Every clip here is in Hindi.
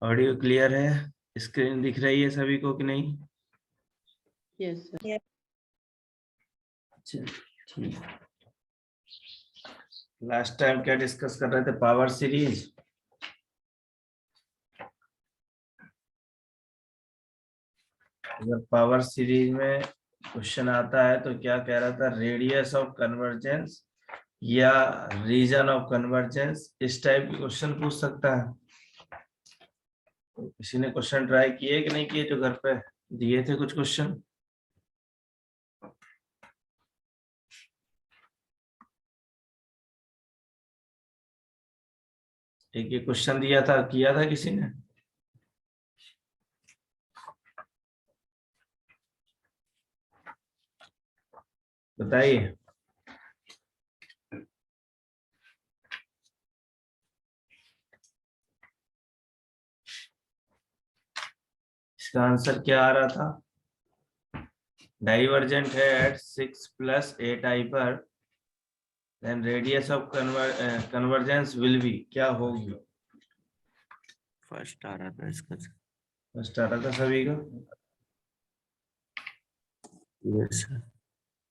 ऑडियो क्लियर है? स्क्रीन दिख रही है सभी को कि नहीं? Yes sir. ठीक। लास्ट टाइम क्या डिस्कस कर रहे थे? Power series. अगर पावर सीरीज में क्वेश्चन आता है तो क्या कह रहा था? रेडियस ऑफ कन्वर्जेंस या रीजन ऑफ कन्वर्जेंस, इस टाइप के क्वेश्चन पूछ सकता है। तो किसी ने क्वेश्चन ट्राई किए कि नहीं किए? जो घर पे दिए थे कुछ क्वेश्चन। एक एक क्वेश्चन दिया था, किया था किसी ने? बताइए। इसका आंसर क्या आ रहा था? डाइवर्जेंट है एट 6+8i पर, then radius of convergence will be, क्या होगी? फर्स्ट आ रहा था इसका। फर्स्ट आ रहा था सभी का। Yes sir.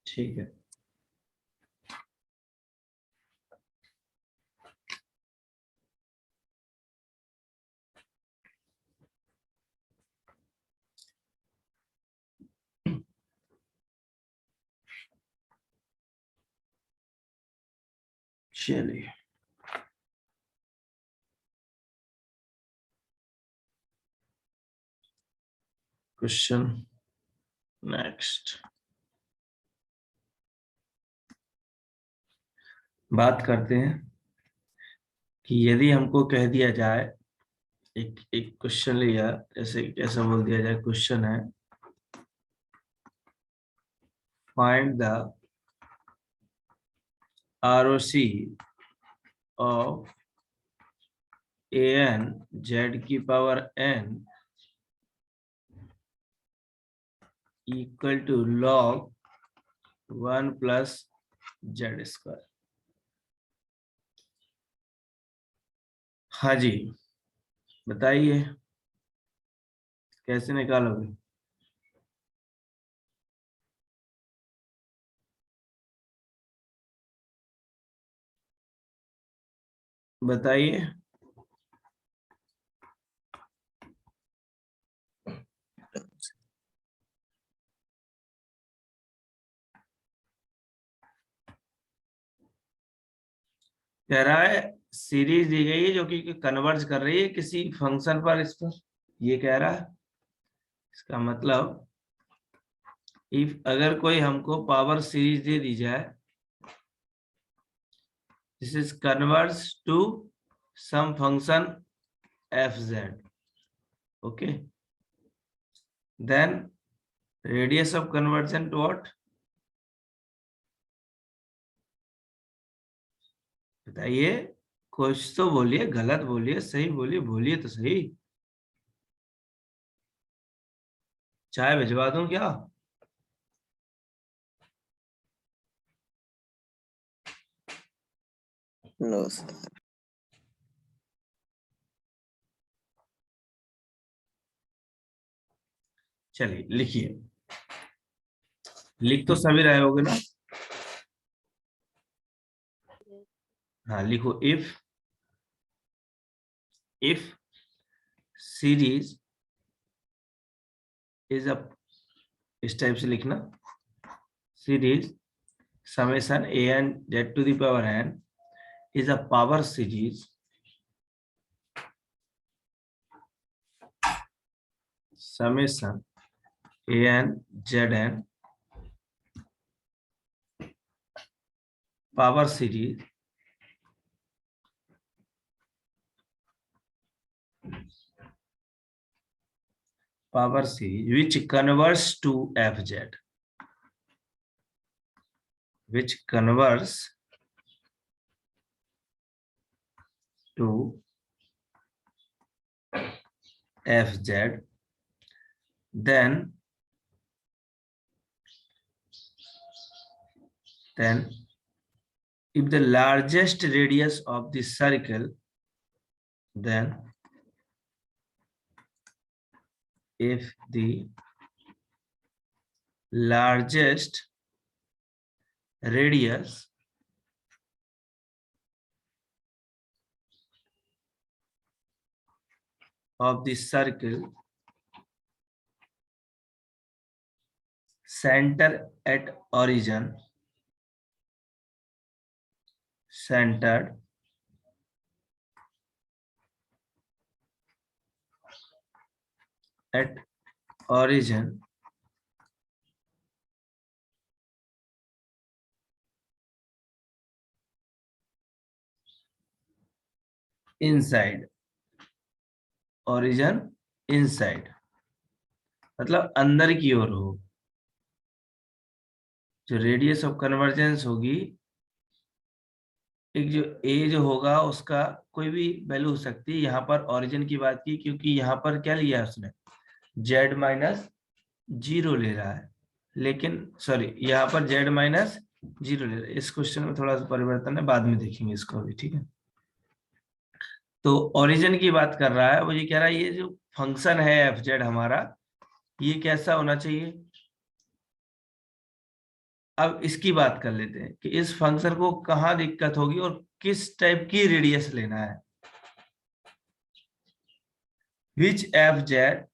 ठीक है। चलिए, क्वेश्चन नेक्स्ट। बात करते हैं कि यदि हमको कह दिया जाए, एक एक क्वेश्चन लिया, जैसे कैसा बोल दिया जाए, क्वेश्चन है find the ROC of an z की power n equal to log 1 + z²। हाँ जी, बताइए कैसे निकालोगे? बताइए। कह रहा है सीरीज दी गई है जो कि कन्वर्ज कर रही है किसी फंक्शन पर, इस पर ये कह रहा है। इसका मतलब इफ अगर कोई हमको पावर सीरीज दे दी जाए, this is converge to some function fz, okay, then radius of convergence to what? बताइए, कुछ तो बोलिए, गलत बोलिए, सही बोलिए, बोलिए तो सही। चाय भिजवा दूं क्या? No sir. चलिए लिखिए, लिख तो सभी रहे होगे ना? हाँ लिखो, इफ सीरीज इज अ, इस टाइप से लिखना, series summation an z to the power n is a power series summation an zn power series which converts to fz, which converts to fz, then if the largest radius of the circle, then if the largest radius of the circle center at origin, centered at origin, inside, origin inside मतलब अंदर की ओर हो। जो रेडियस ऑफ कन्वर्जेंस होगी, एक जो ए जो होगा उसका कोई भी वैल्यू हो सकती है। यहाँ पर ओरिजिन की बात की क्योंकि यहाँ पर क्या लिया है उसने, z माइनस 0 ले रहा है, लेकिन सॉरी यहाँ पर z माइनस 0 ले रहा है। इस क्वेश्चन में थोड़ा सा परिवर्तन है, बाद में देखेंगे इसको भी, ठीक है। तो ओरिजिन की बात कर रहा है वो, ये कह रहा है ये जो फंक्शन है एफ जेड हमारा, ये कैसा होना चाहिए। अब इसकी बात कर लेते हैं कि इस फंक्शन को कहाँ दिक्कत होगी और किस टाइप की रेडियस लेना है। Which f z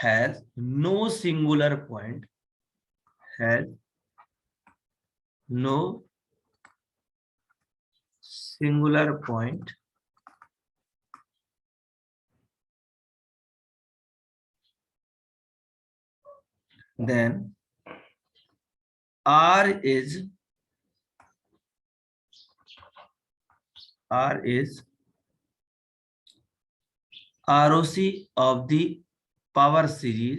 has no singular point, has no singular point, then R is ROC of the power series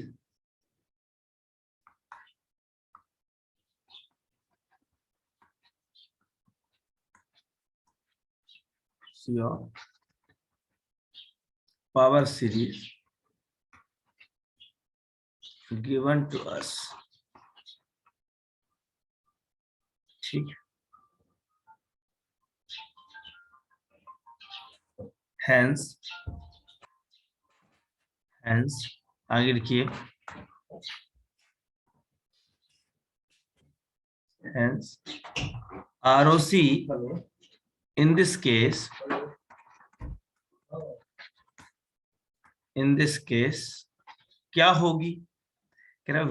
given to us, ठीक है। hence आगे लिखिए, hence ROC in this case क्या होगी, कह रहा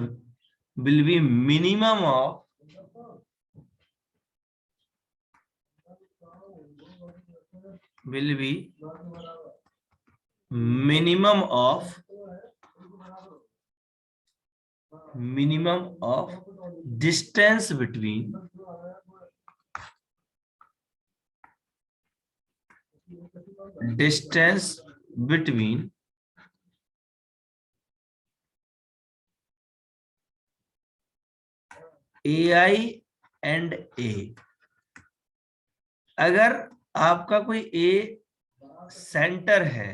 will be minimum of distance between AI and A। अगर आपका कोई ए सेंटर है,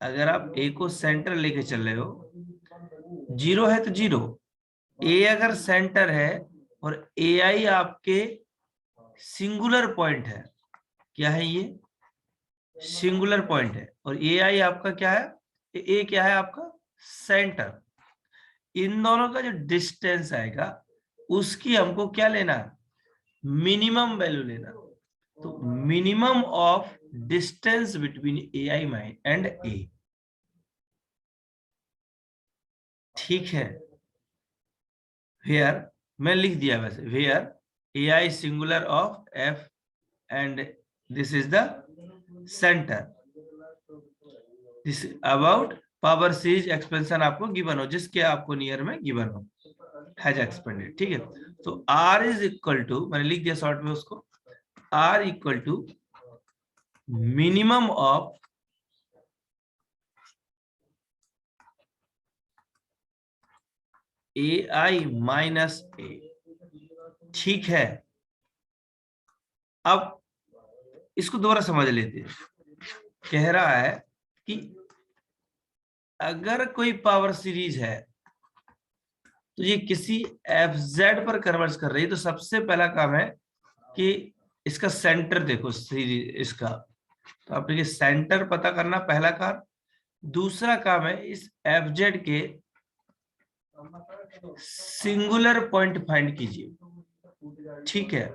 अगर आप ए को सेंटर लेके चल रहे हो, 0 है तो 0, ए अगर सेंटर है और ए आई आपके सिंगुलर पॉइंट है, क्या है ये सिंगुलर पॉइंट है, और ए आई आपका क्या है, ए क्या है आपका सेंटर, इन दोनों का जो डिस्टेंस आएगा उसकी हमको क्या लेना है, मिनिमम वैल्यू लेना। तो minimum of distance between a i and a, ठीक है। वेयर मैं लिख दिया वैसे, where a i singular of f and this is the centre, this about power series expansion आपको गिवन हो, जिसके आपको नियर में गिवन हो, हैज एक्सपेंडेड, ठीक है। तो R इज इक्वल टू, मैंने लिख दिया शॉर्ट में उसको, R equal to minimum of AI minus a, ठीक है। अब इसको दोबारा समझ लेते हैं। कह रहा है कि अगर कोई पावर सीरीज है तो ये किसी एफ जेड पर कन्वर्ज कर रही है, तो सबसे पहला काम है कि इसका सेंटर देखो सीरीज इसका, तो आप देखिए सेंटर पता करना पहला काम। दूसरा काम है इस एफ जेड के सिंगुलर पॉइंट फाइंड कीजिए, ठीक है।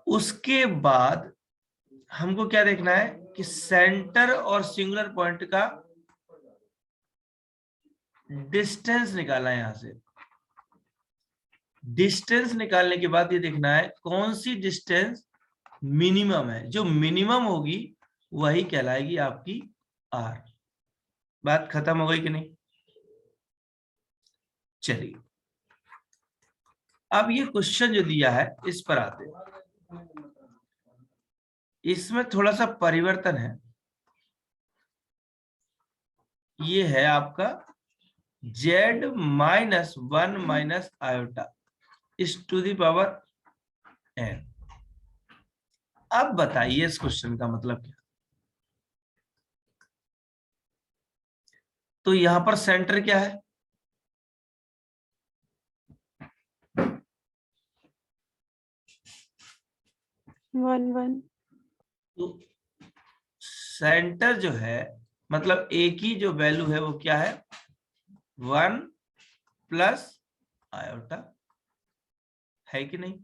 उसके बाद हमको क्या देखना है कि सेंटर और सिंगुलर पॉइंट का डिस्टेंस निकालना है। यहां से डिस्टेंस निकालने के बाद ये देखना है कौन सी डिस्टेंस मिनिमम है, जो मिनिमम होगी वही कहलाएगी आपकी आर। बात खत्म हो गई कि नहीं? चलिए अब ये क्वेश्चन जो दिया है इस पर आते हैं। इसमें थोड़ा सा परिवर्तन है। ये है आपका z माइनस 1 माइनस आयोटा इस टू दी पावर n। अब बताइए इस क्वेश्चन का मतलब क्या। तो यहां पर सेंटर क्या है? 1 1 तो सेंटर जो है मतलब एक ही जो वैल्यू है वो क्या है 1 प्लस आयोटा, है कि नहीं?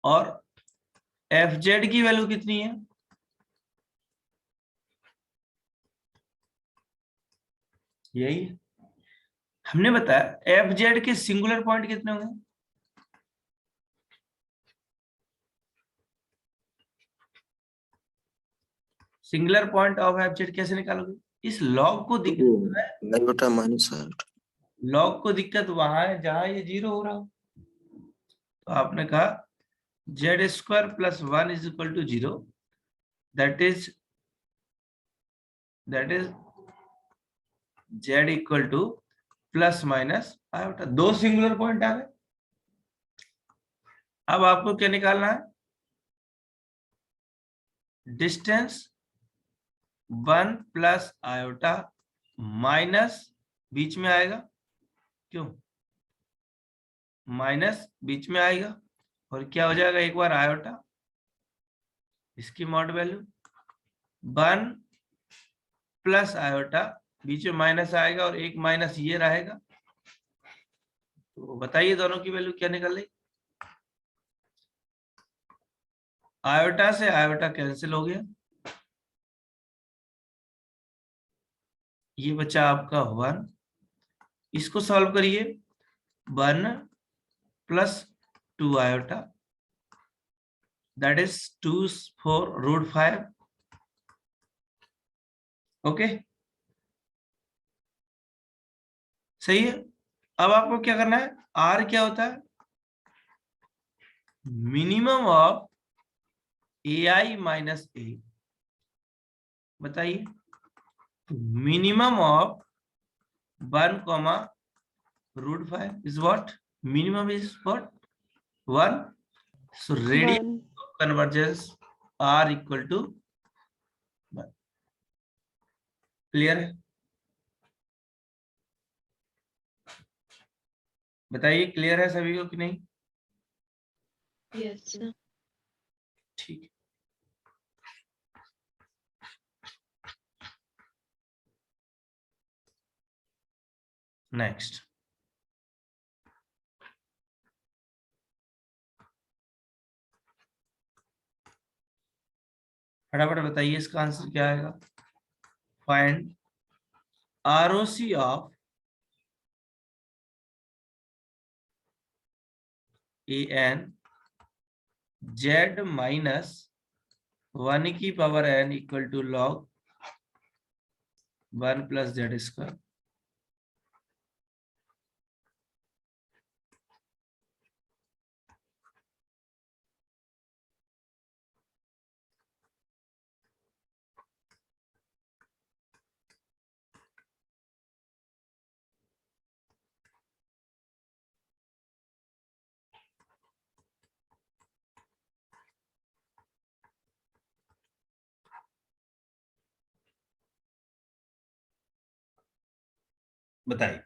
और एफ जेड की वैल्यू कितनी है? यही है। हमने बताया एफ जेड के सिंगुलर पॉइंट कितने होंगे? Singular point of F Z कैसे निकालोगे? इस लॉग को दिक्कत है, आयोटा माइनस आयोटा। लॉग को दिक्कत वहां है जहां ये जीरो हो रहा हो। तो आपने कहा z square plus 1 is equal to 0, that is z equal to plus minus iota. दो सिंगुलर पॉइंट आ गए। अब आपको क्या निकालना है? डिस्टेंस 1 प्लस आयोटा माइनस बीच में आएगा, क्यों माइनस बीच में आएगा, और क्या हो जाएगा एक बार आयोटा इसकी मॉड वैल्यू 1 प्लस आयोटा, बीच में माइनस आएगा और एक माइनस ये रहेगा। तो बताइए दोनों की वैल्यू क्या निकल रही? आयोटा से आयोटा कैंसिल हो गया, ये बचा आपका 1। इसको सॉल्व करिए 1 plus 2 iota that is 2 4 root 5। Okay सही है। अब आपको क्या करना है? आर क्या होता है? Minimum of a i minus a. बताइए minimum of 1 comma root 5 is what? Minimum is what? 1. So radius 1 of convergence R equal to 1. Clear है? बताइए क्लियर है सभी को कि नहीं? yes sir ठीक है। नेक्स्ट फटाफट बताइए इसका आंसर क्या आएगा। Find ROC of a n z minus 1 की power n equal to log 1 plus z square. बताइए।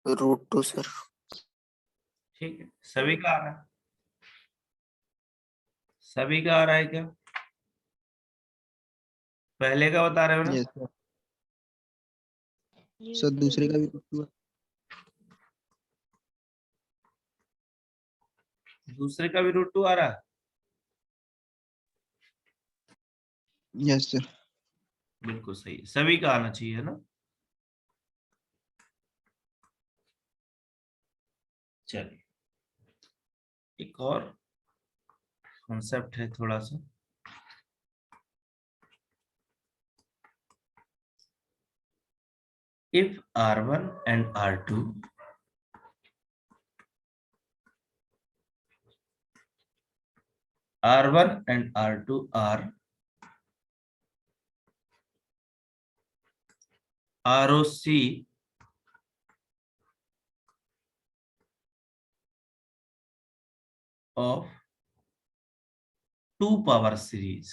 Root 2 sir. ठीक है, सभी का आ रहा है? सभी का आ रहा है क्या? पहले का बता रहे हो ना? Yes sir. सर दूसरे का भी रूट 2 है। दूसरे का भी √2 आ रहा है? Yes sir. बिल्कुल सही है, सभी का आना चाहिए ना। चलिए, एक और कॉन्सेप्ट है थोड़ा सा। If R1 and R2 and R2 are ROC of 2 power series,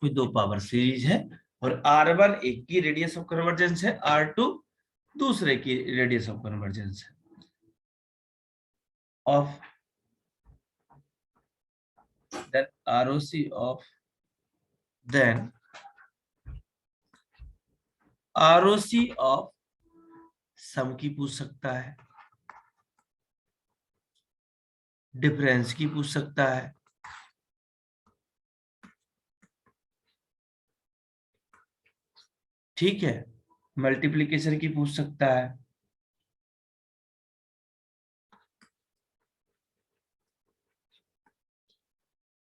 कोई 2 पावर सीरीज है और R1 एक की रेडियस ऑफ कन्वर्जेंस है, R2 दूसरे की रेडियस ऑफ कन्वर्जेंस है, of then ROC of then ROC of सम की पूछ सकता है, डिफरेंस की पूछ सकता है, ठीक है, मल्टीप्लिकेशन की पूछ सकता है।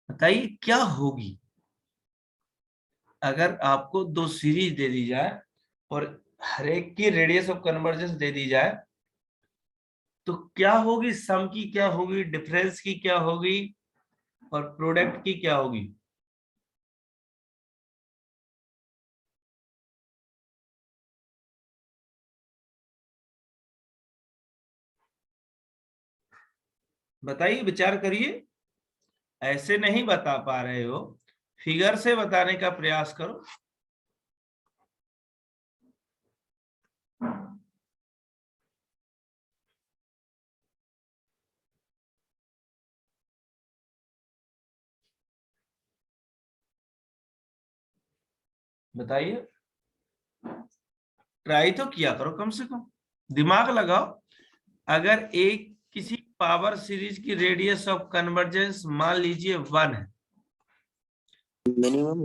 बताइए क्या होगी अगर आपको 2 सीरीज दे दी जाए और हर एक की रेडियस ऑफ कन्वर्जेंस दे दी जाए, तो क्या होगी, सम की क्या होगी, डिफरेंस की क्या होगी और प्रोडक्ट की क्या होगी? बताइए, विचार करिए। ऐसे नहीं बता पा रहे हो, फिगर से बताने का प्रयास करो। बताइए, ट्राई तो किया करो, कम से कम दिमाग लगाओ। अगर एक किसी पावर सीरीज की रेडियस ऑफ कन्वर्जेंस मान लीजिए 1 है, मिनिमम।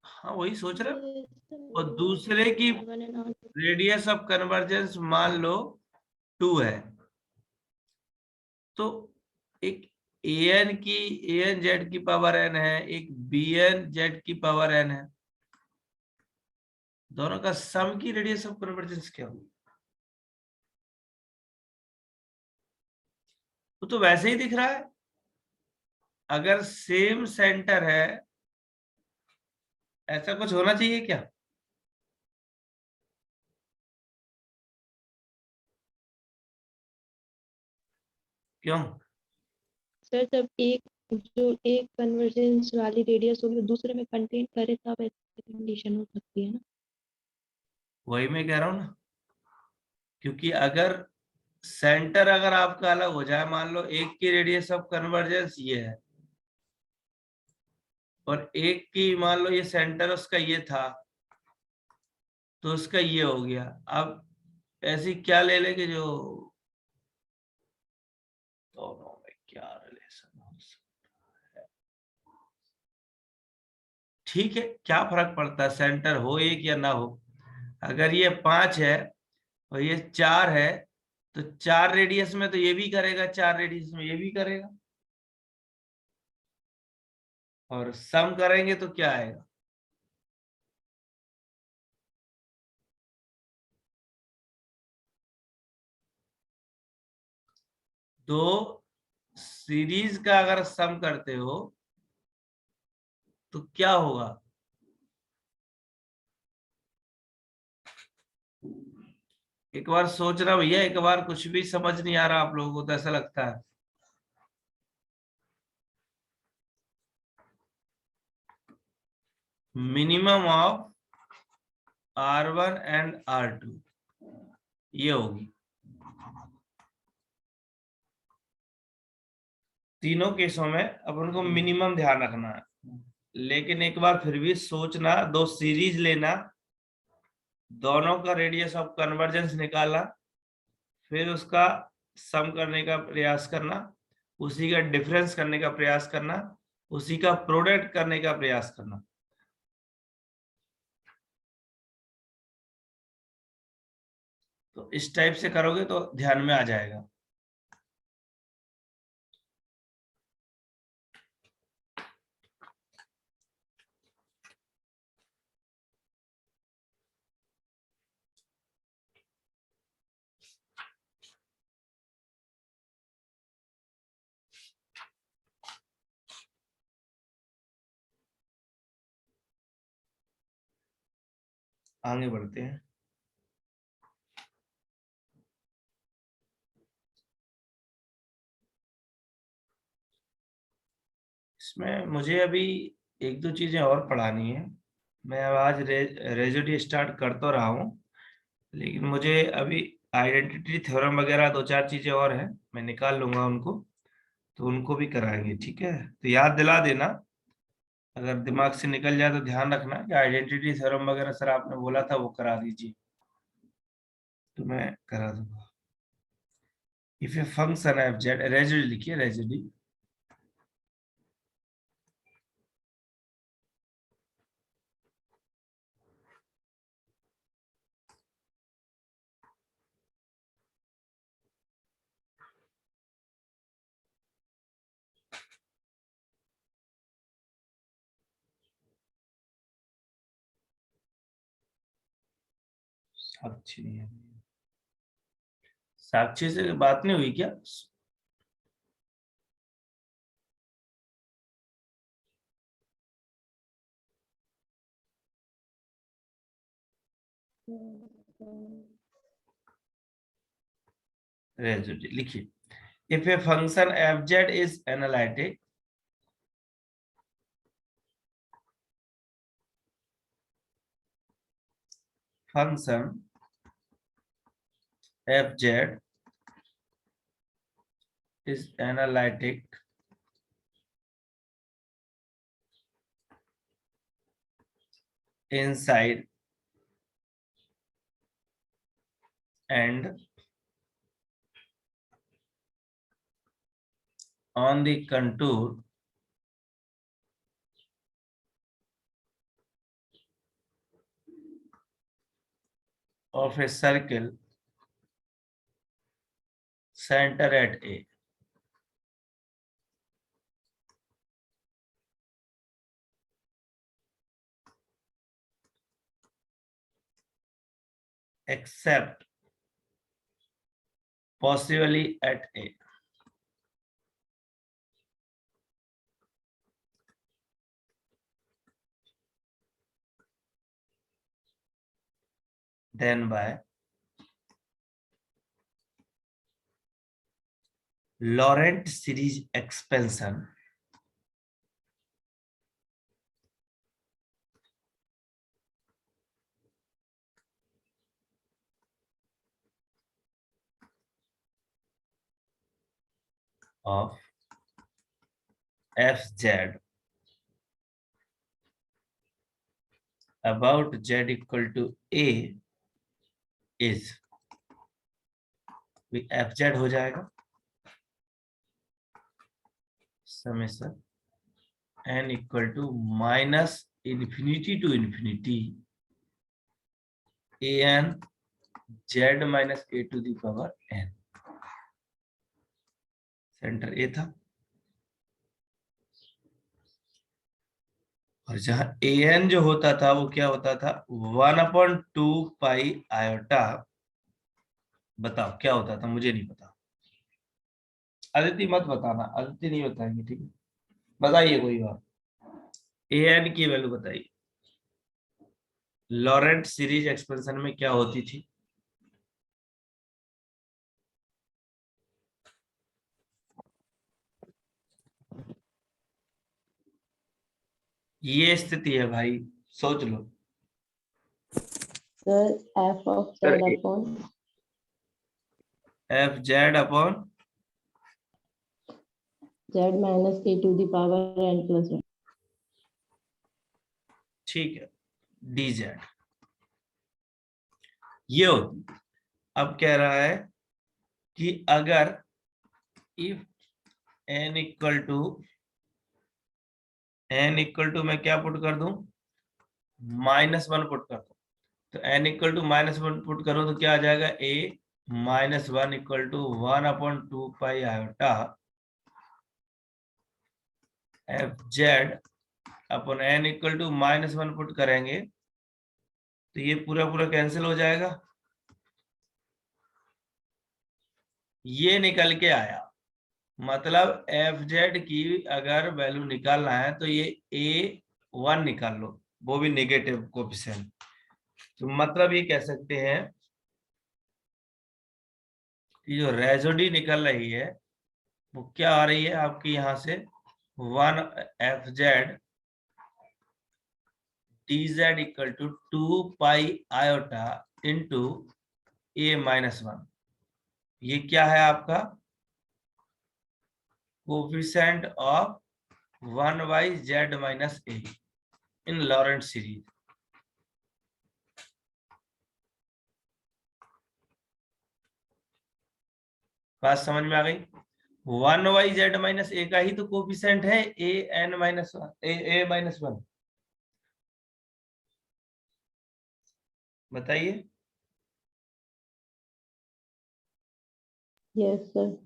हाँ वही सोच रहे हो, और दूसरे की रेडियस ऑफ कन्वर्जेंस मान लो 2 है, तो एक an z की पावर n है, एक bn z की पावर n है, दोनों का सम की रेडियस ऑफ कन्वर्जेंस क्या होगी? तो वैसे ही दिख रहा है। अगर सेम सेंटर है, ऐसा कुछ होना चाहिए क्या? क्यों? सर जब एक कन्वर्जेंस वाली रेडियस होगी दूसरे में कंटेन करे तब ऐसी कंडीशन हो सकती है ना। वही मैं कह रहा हूं ना, क्योंकि अगर सेंटर अगर आपका अलग हो जाए, मान लो एक की रेडियस ऑफ कन्वर्जेंस ये है और एक की मान लो ये सेंटर उसका ये था, तो उसका ये हो गया। अब ऐसी क्या ले लेंगे जो दोनों में क्या रिलेशन हो सकता है? ठीक है, क्या फर्क पड़ता है सेंटर हो एक या ना हो, अगर ये 5 है और ये 4 है तो 4 रेडियस में तो ये भी करेगा, 4 रेडियस में ये भी करेगा, और सम करेंगे तो क्या आएगा? दो सीरीज का अगर सम करते हो तो क्या होगा? एक बार सोचना भैया, एक बार कुछ भी समझ नहीं आ रहा आप लोगों को तो ऐसा लगता है। Minimum of R1 and R2 ये होगी। तीनों केसों में अपन को मिनिमम ध्यान रखना है, लेकिन एक बार फिर भी सोचना, दो सीरीज लेना, दोनों का रेडियस ऑफ कन्वर्जेंस निकालना, फिर उसका सम करने का प्रयास करना, उसी का डिफरेंस करने का प्रयास करना, उसी का प्रोडक्ट करने का प्रयास करना। तो इस टाइप से करोगे तो ध्यान में आ जाएगा। आगे बढ़ते हैं। इसमें मुझे अभी एक दो चीजें और पढ़ानी है। मैं अब आज रेजिड्यू स्टार्ट कर तो रहा हूँ, लेकिन मुझे अभी आइडेंटिटी थ्योरम वगैरह दो चार चीजें और हैं, मैं निकाल लूंगा उनको, तो उनको भी कराएंगे। ठीक है, तो याद दिला देना, अगर दिमाग से निकल जाए तो ध्यान रखना कि आइडेंटिटी थ्योरम वगैरह सर आपने बोला था वो करा दीजिए, तो मैं करा दूंगा। If a function F Z, residue लिखिए, रेजिड्यू साक्षी नहीं है। साक्षी से बात नहीं हुई क्या? रेजिड्यू लिखिए, if a function F Z is analytic, function fz is analytic inside and on the contour of a circle center at A. Except possibly at A. Then by Laurent series expansion of fz about z equal to A is, fz हो जाएगा समेशन n equal to minus infinity to infinity an z minus a to the power n, centre a था, और जहां an जो होता था वो क्या होता था 1/2 आयोटा। बताओ क्या होता था, मुझे नहीं पता। अदिति मत बताना, अदिति नहीं बताएंगे, ठीक है? बताइए कोई बात, an की वैल्यू बताइए। लॉरेंट सीरीज एक्सपेंशन में क्या होती थी? ये स्थिति है भाई, सोच लो। Sir f of z upon f z upon z minus a to the power n plus 1। ठीक है, डी जेड ये होती। अब कह रहा है कि अगर इफ n इक्वल टू मैं क्या पुट कर दूं, -1 पुट कर दूं, तो n इक्वल टू -1 पुट करो तो क्या आ जाएगा, a -1 equal to 1/2 iota f z upon n equal to -1 put करेंगे तो ये पूरा पूरा कैंसिल हो जाएगा। ये निकल के आया, मतलब एफ जेड की अगर वैल्यू निकालना है तो ये a1 निकाल लो, वो भी नेगेटिव कोएफिशिएंट। तो मतलब ये कह सकते हैं कि जो रेजोडी निकल रही है वो क्या आ रही है आपकी यहां से 1 f z d z equal to 2 iota into a-1। ये क्या है आपका coefficient of 1/z minus a in Laurent series. बात समझ में आ गई? 1/z माइनस a का ही तो कोफिशिएंट है a-1। बताइए। Yes sir.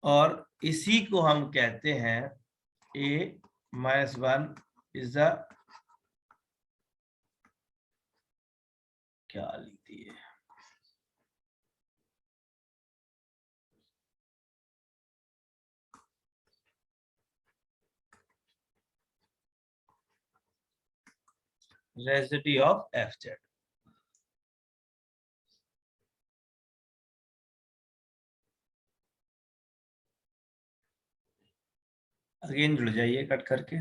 और इसी को हम कहते हैं a-1 इज द, क्या लिखती है, residue of F Z. Again जुड़ जाइए कट करके।